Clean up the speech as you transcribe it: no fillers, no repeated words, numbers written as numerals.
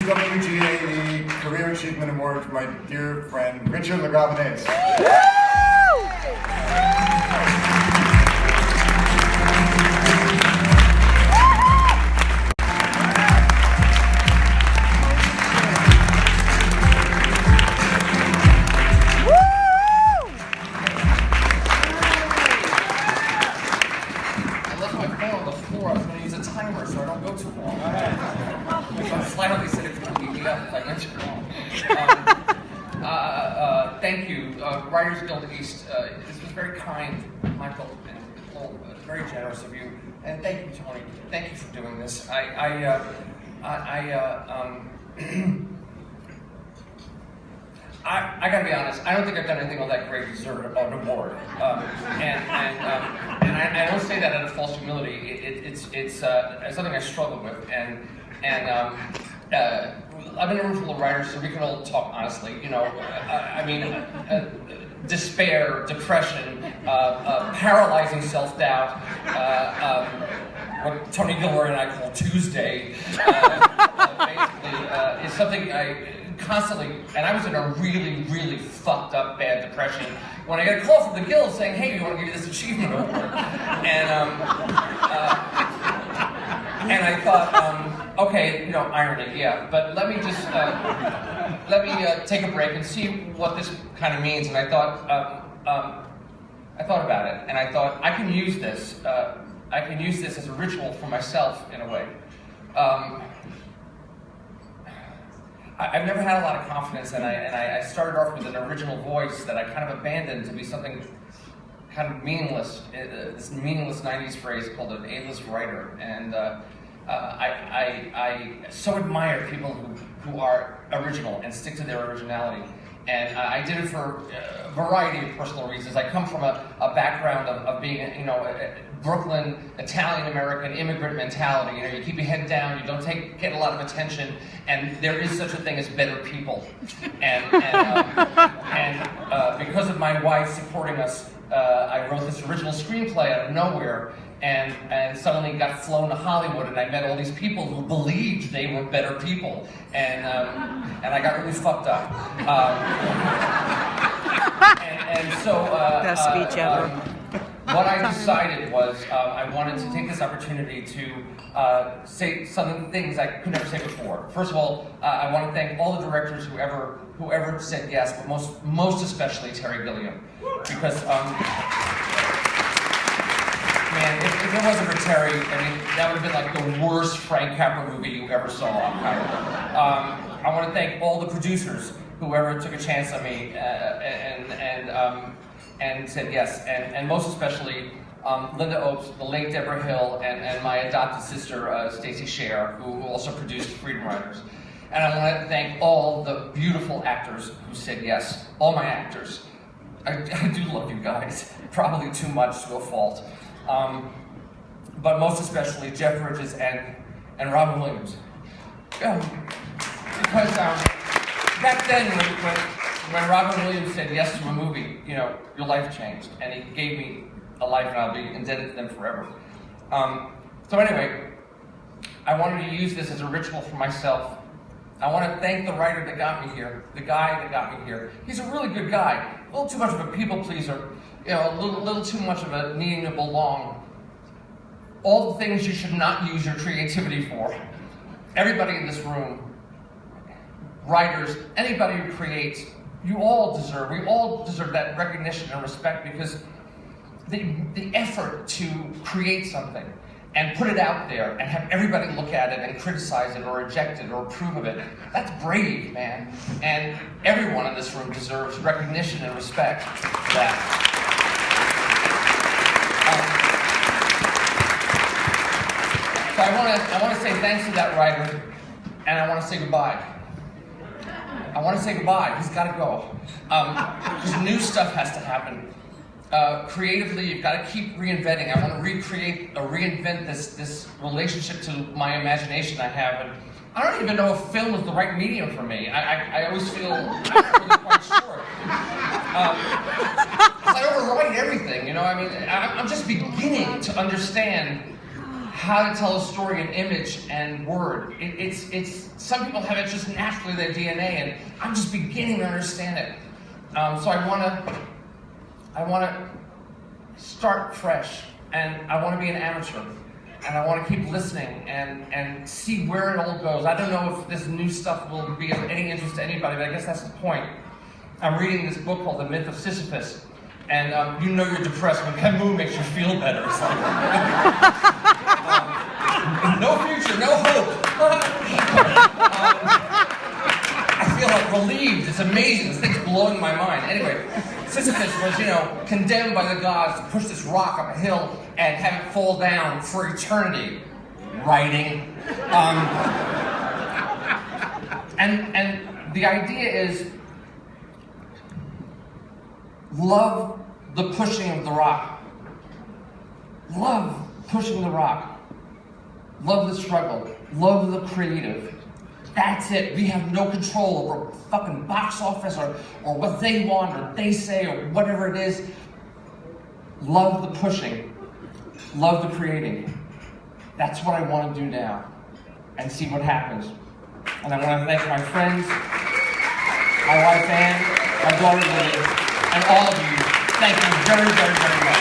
WGA Career Achievement Award for my dear friend, Richard LaGravenese. So I don't go too long. I'm slightly said it's going to beat me up if I mention it wrong. Thank you, Writers Guild East. This was very kind, Michael, and Nicole, very generous of you. And thank you, Tony. Thank you for doing this. I gotta be honest, I don't think I've done anything all that great to deserve an award. And I don't say that out of false humility. It's something I struggle with. I'm in a room full of writers, so we can all talk honestly. You know, despair, depression, paralyzing self-doubt, what Tony Gilroy and I call Tuesday, basically, is something I constantly, and I was in a really, really fucked up bad depression when I got a call from the Guild saying, hey, we want to give you this achievement award. And I thought, okay, you know, irony, yeah, but let me just, take a break and see what this kind of means. And I thought about it, and I thought, I can use this as a ritual for myself in a way. I've never had a lot of confidence, and I started off with an original voice that I kind of abandoned to be something kind of meaningless, this meaningless 90s phrase called an A-list writer. And I so admire people who are original and stick to their originality. And I did it for a variety of personal reasons. I come from a background of being, you know, Brooklyn, Italian-American immigrant mentality. You know, you keep your head down, you don't get a lot of attention, and there is such a thing as better people. And because of my wife supporting us, I wrote this original screenplay out of nowhere, and suddenly got flown to Hollywood, and I met all these people who believed they were better people, and I got really fucked up. So best speech ever. What I decided was I wanted to take this opportunity to say some things I could never say before. First of all, I want to thank all the directors who ever said yes, but most especially Terry Gilliam, because. Man, if it wasn't for Terry, I mean, that would have been like the worst Frank Capra movie you ever saw. I want to thank all the producers who ever took a chance on me and said yes, and most especially Linda Opes, the late Deborah Hill, and my adopted sister Stacey Scher, who also produced Freedom Writers. And I want to thank all the beautiful actors who said yes, all my actors. I do love you guys, probably too much to a fault. But most especially Jeff Bridges and Robin Williams. Because back then, when Robin Williams said yes to a movie, you know, your life changed, and he gave me a life, and I'll be indebted to them forever. So anyway, I wanted to use this as a ritual for myself. I want to thank the writer that got me here, the guy that got me here. He's a really good guy, a little too much of a people pleaser, you know, a little too much of a needing to belong. All the things you should not use your creativity for. Everybody in this room, writers, anybody who creates, we all deserve that recognition and respect, because the effort to create something and put it out there and have everybody look at it and criticize it or reject it or approve of it, that's brave, man. And everyone in this room deserves recognition and respect for that. So I want to say thanks to that writer, and I want to say goodbye. I want to say goodbye. He's got to go. Because new stuff has to happen. Creatively, you've got to keep reinventing. I want to reinvent this relationship to my imagination I have. And I don't even know if film is the right medium for me. I always feel I'm really quite short. I overwrite everything, you know. I mean, I'm just beginning to understand how to tell a story in image and word. It's some people have it just naturally in their DNA, and I'm just beginning to understand it. So I want to start fresh, and I want to be an amateur, and I want to keep listening and see where it all goes. I don't know if this new stuff will be of any interest to anybody, but I guess that's the point. I'm reading this book called The Myth of Sisyphus, and you know you're depressed when Camus makes you feel better. It's like, no future, no hope. I feel like relieved. It's amazing. This thing's blowing my mind. Anyway, Sisyphus was, condemned by the gods to push this rock up a hill and have it fall down for eternity. Writing. And the idea is love the pushing of the rock. Love pushing the rock. Love the struggle. Love the creative. That's it. We have no control over fucking box office or what they want or they say or whatever it is. Love the pushing. Love the creating. That's what I want to do now. And see what happens. And I want to thank my friends, my wife Ann, my daughter Lily, and all of you. Thank you very, very, very much.